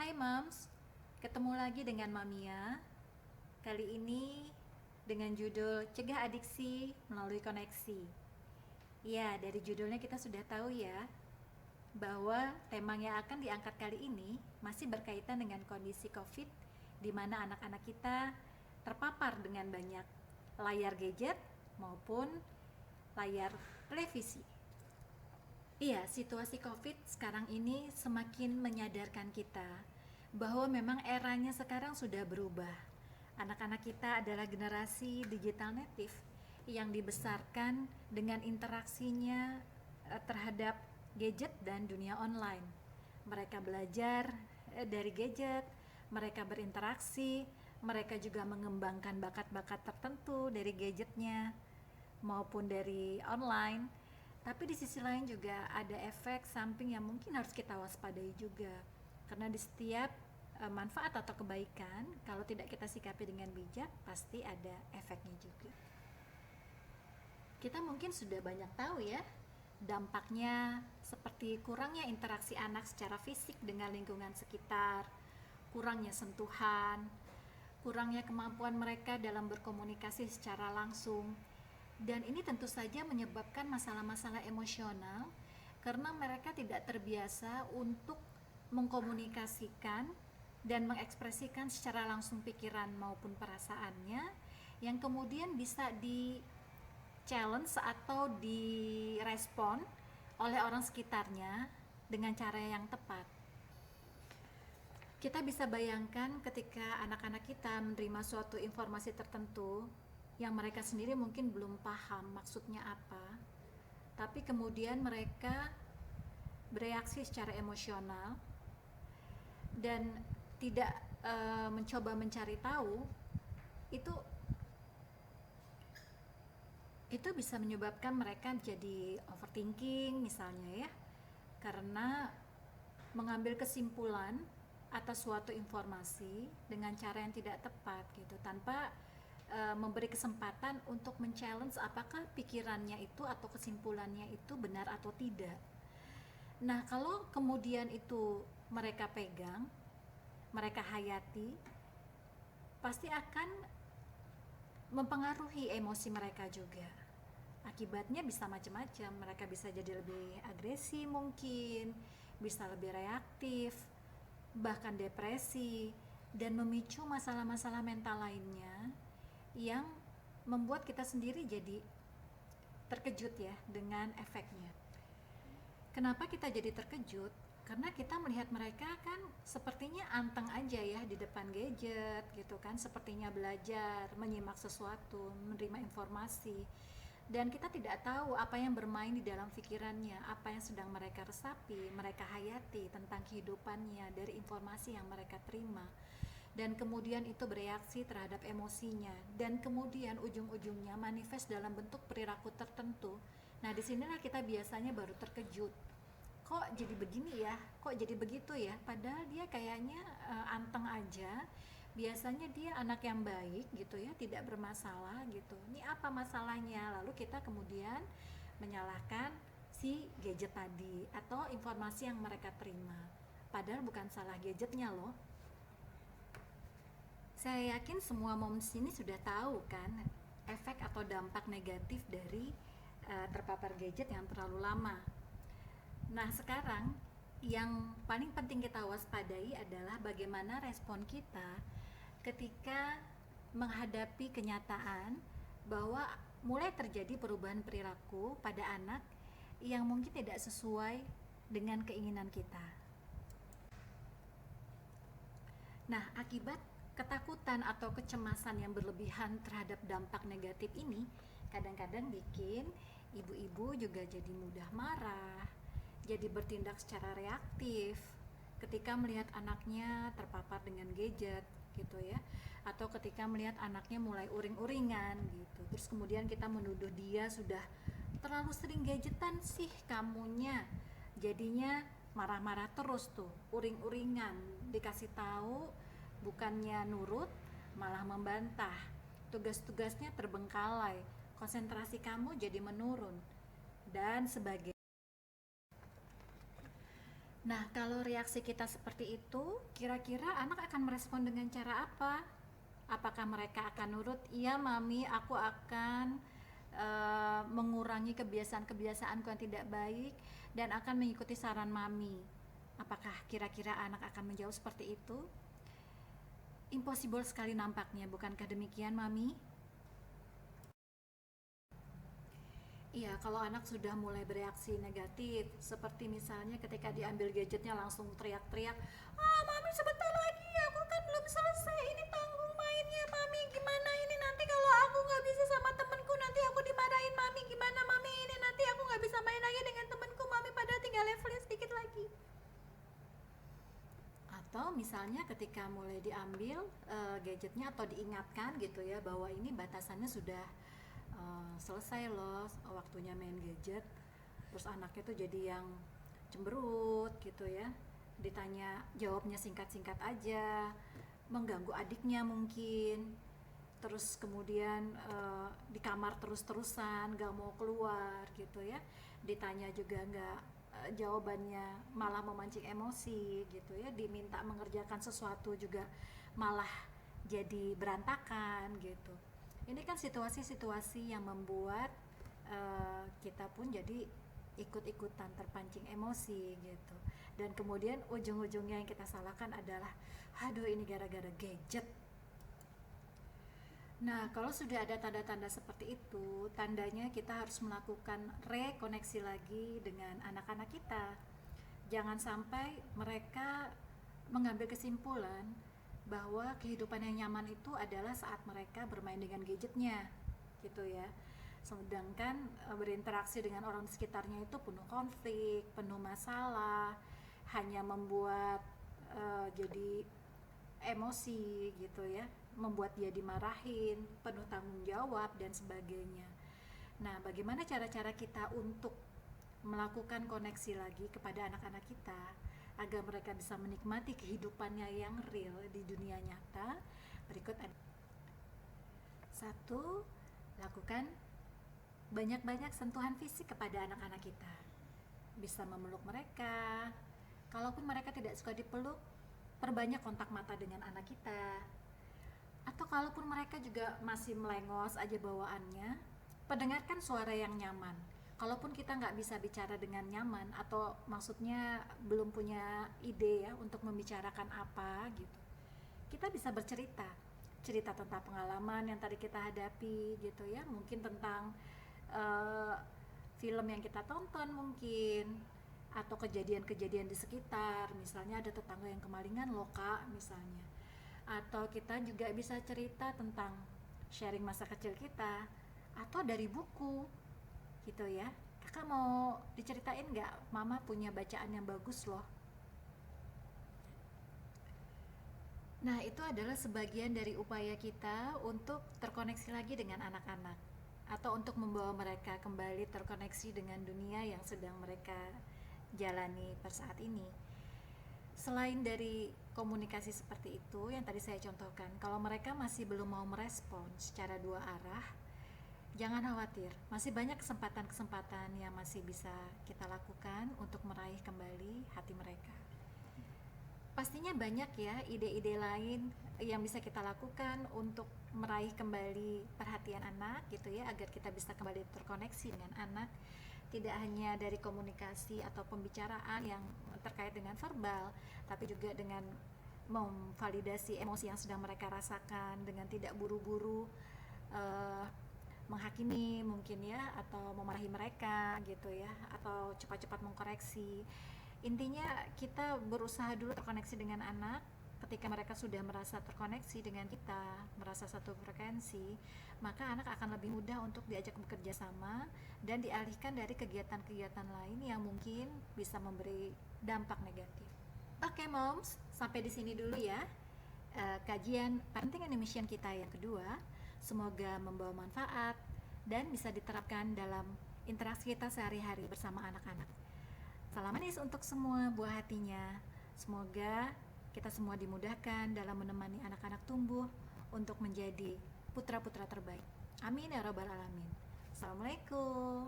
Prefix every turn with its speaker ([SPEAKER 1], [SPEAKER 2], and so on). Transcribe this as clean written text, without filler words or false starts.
[SPEAKER 1] Hai Moms, ketemu lagi dengan Mamia. Kali ini dengan judul Cegah Adiksi Melalui Koneksi. Ya, dari judulnya kita sudah tahu ya, bahwa tema yang akan diangkat kali ini masih berkaitan dengan kondisi COVID, di mana anak-anak kita terpapar dengan banyak layar gadget maupun layar televisi. Iya, situasi COVID sekarang ini semakin menyadarkan kita bahwa memang eranya sekarang sudah berubah. Anak-anak kita adalah generasi digital native yang dibesarkan dengan interaksinya terhadap gadget dan dunia online. Mereka belajar dari gadget, mereka berinteraksi, mereka juga mengembangkan bakat-bakat tertentu dari gadgetnya maupun dari online. Tapi di sisi lain juga ada efek samping yang mungkin harus kita waspadai juga. Karena di setiap manfaat atau kebaikan, kalau tidak kita sikapi dengan bijak, pasti ada efeknya juga. Kita mungkin sudah banyak tahu ya, dampaknya seperti kurangnya interaksi anak secara fisik dengan lingkungan sekitar, kurangnya sentuhan, kurangnya kemampuan mereka dalam berkomunikasi secara langsung. Dan ini tentu saja menyebabkan masalah-masalah emosional karena mereka tidak terbiasa untuk mengkomunikasikan dan mengekspresikan secara langsung pikiran maupun perasaannya, yang kemudian bisa di challenge atau direspon oleh orang sekitarnya dengan cara yang tepat. Kita bisa bayangkan ketika anak-anak kita menerima suatu informasi tertentu yang mereka sendiri mungkin belum paham maksudnya apa, tapi kemudian mereka bereaksi secara emosional dan tidak mencoba mencari tahu, itu bisa menyebabkan mereka jadi overthinking misalnya ya, karena mengambil kesimpulan atas suatu informasi dengan cara yang tidak tepat gitu, tanpa memberi kesempatan untuk men-challenge apakah pikirannya itu atau kesimpulannya itu benar atau tidak. Nah, kalau kemudian itu mereka pegang, mereka hayati, pasti akan mempengaruhi emosi mereka juga. Akibatnya bisa macam-macam, mereka bisa jadi lebih agresi mungkin, bisa lebih reaktif, bahkan depresi, dan memicu masalah-masalah mental lainnya yang membuat kita sendiri jadi terkejut ya dengan efeknya. Kenapa kita jadi terkejut? Karena kita melihat mereka kan sepertinya anteng aja ya di depan gadget gitu kan, sepertinya belajar, menyimak sesuatu, menerima informasi, dan kita tidak tahu apa yang bermain di dalam pikirannya, apa yang sedang mereka resapi, mereka hayati tentang kehidupannya dari informasi yang mereka terima. Dan kemudian itu bereaksi terhadap emosinya, dan kemudian ujung-ujungnya manifest dalam bentuk perilaku tertentu. Nah, disinilah kita biasanya baru terkejut, kok jadi begini ya, kok jadi begitu ya, padahal dia kayaknya anteng aja, biasanya dia anak yang baik gitu ya, tidak bermasalah gitu, ini apa masalahnya. Lalu kita kemudian menyalahkan si gadget tadi atau informasi yang mereka terima, padahal bukan salah gadgetnya loh. Saya yakin semua moms ini sudah tahu kan efek atau dampak negatif dari terpapar gadget yang terlalu lama. Nah, sekarang yang paling penting kita waspadai adalah bagaimana respon kita ketika menghadapi kenyataan bahwa mulai terjadi perubahan perilaku pada anak yang mungkin tidak sesuai dengan keinginan kita. Nah, akibat ketakutan atau kecemasan yang berlebihan terhadap dampak negatif ini kadang-kadang bikin ibu-ibu juga jadi mudah marah, jadi bertindak secara reaktif ketika melihat anaknya terpapar dengan gadget gitu ya, atau ketika melihat anaknya mulai uring-uringan gitu, terus kemudian kita menuduh dia sudah terlalu sering gadgetan sih kamunya, jadinya marah-marah terus tuh, uring-uringan, dikasih tahu bukannya nurut malah membantah, tugas-tugasnya terbengkalai, konsentrasi kamu jadi menurun dan sebagainya. Nah, kalau reaksi kita seperti itu, kira-kira anak akan merespon dengan cara apa? Apakah mereka akan nurut? Iya, Mami, aku akan mengurangi kebiasaan-kebiasaanku yang tidak baik dan akan mengikuti saran Mami. Apakah kira-kira anak akan menjawab seperti itu? Impossible sekali nampaknya, bukankah demikian, Mami? Iya, kalau anak sudah mulai bereaksi negatif, seperti misalnya ketika diambil gadgetnya langsung teriak-teriak, ah mami sebentar lagi, aku kan belum selesai, ini tanggung mainnya mami, gimana ini nanti kalau aku nggak bisa sama temenku, nanti aku dimarahin mami, gimana mami ini nanti aku nggak bisa main lagi dengan temenku, mami padahal tinggal levelnya sedikit lagi. Atau misalnya ketika mulai diambil gadgetnya atau diingatkan gitu ya bahwa ini batasannya sudah selesai loh waktunya main gadget, terus anaknya tuh jadi yang cemberut gitu ya, ditanya jawabnya singkat-singkat aja, mengganggu adiknya mungkin, terus kemudian di kamar terus-terusan gak mau keluar gitu ya, ditanya juga nggak jawabannya malah memancing emosi gitu ya, diminta mengerjakan sesuatu juga malah jadi berantakan gitu. Ini kan situasi-situasi yang membuat kita pun jadi ikut-ikutan terpancing emosi gitu, dan kemudian ujung-ujungnya yang kita salahkan adalah aduh ini gara-gara gadget. Nah, kalau sudah ada tanda-tanda seperti itu, tandanya kita harus melakukan rekoneksi lagi dengan anak-anak kita. Jangan sampai mereka mengambil kesimpulan bahwa kehidupan yang nyaman itu adalah saat mereka bermain dengan gadgetnya, gitu ya. Sedangkan berinteraksi dengan orang di sekitarnya itu penuh konflik, penuh masalah, hanya membuat jadi emosi gitu ya, membuat dia dimarahin, penuh tanggung jawab dan sebagainya. Nah, bagaimana cara-cara kita untuk melakukan koneksi lagi kepada anak-anak kita agar mereka bisa menikmati kehidupannya yang real di dunia nyata? Berikut ada: satu, lakukan banyak-banyak sentuhan fisik kepada anak-anak kita. Bisa memeluk mereka. Kalaupun mereka tidak suka dipeluk, perbanyak kontak mata dengan anak kita. Atau kalaupun mereka juga masih melengos aja bawaannya, pendengarkan suara yang nyaman. Kalaupun kita nggak bisa bicara dengan nyaman, atau maksudnya belum punya ide ya untuk membicarakan apa gitu, kita bisa bercerita, cerita tentang pengalaman yang tadi kita hadapi gitu ya, mungkin tentang uh, film yang kita tonton mungkin, atau kejadian-kejadian di sekitar, misalnya ada tetangga yang kemalingan loh kak misalnya. Atau kita juga bisa cerita tentang sharing masa kecil kita, atau dari buku gitu ya. Kakak mau diceritain nggak, mama punya bacaan yang bagus loh. Nah, itu adalah sebagian dari upaya kita untuk terkoneksi lagi dengan anak-anak, atau untuk membawa mereka kembali terkoneksi dengan dunia yang sedang mereka jalani per saat ini. Selain dari komunikasi seperti itu yang tadi saya contohkan, kalau mereka masih belum mau merespon secara dua arah, jangan khawatir, masih banyak kesempatan-kesempatan yang masih bisa kita lakukan untuk meraih kembali hati mereka. Pastinya banyak ya ide-ide lain yang bisa kita lakukan untuk meraih kembali perhatian anak gitu ya, agar kita bisa kembali terkoneksi dengan anak, tidak hanya dari komunikasi atau pembicaraan yang terkait dengan verbal, tapi juga dengan memvalidasi emosi yang sedang mereka rasakan dengan tidak buru-buru menghakimi mungkin ya, atau memarahi mereka gitu ya, atau cepat-cepat mengkoreksi. Intinya kita berusaha dulu terkoneksi dengan anak. Ketika mereka sudah merasa terkoneksi dengan kita, merasa satu frekuensi, maka anak akan lebih mudah untuk diajak bekerja sama dan dialihkan dari kegiatan-kegiatan lain yang mungkin bisa memberi dampak negatif. Oke, moms, sampai di sini dulu ya kajian parenting animation kita yang kedua. Semoga membawa manfaat dan bisa diterapkan dalam interaksi kita sehari-hari bersama anak-anak. Salam manis untuk semua buah hatinya. Semoga kita semua dimudahkan dalam menemani anak-anak tumbuh untuk menjadi putra-putra terbaik. Amin ya rabbal alamin. Assalamualaikum.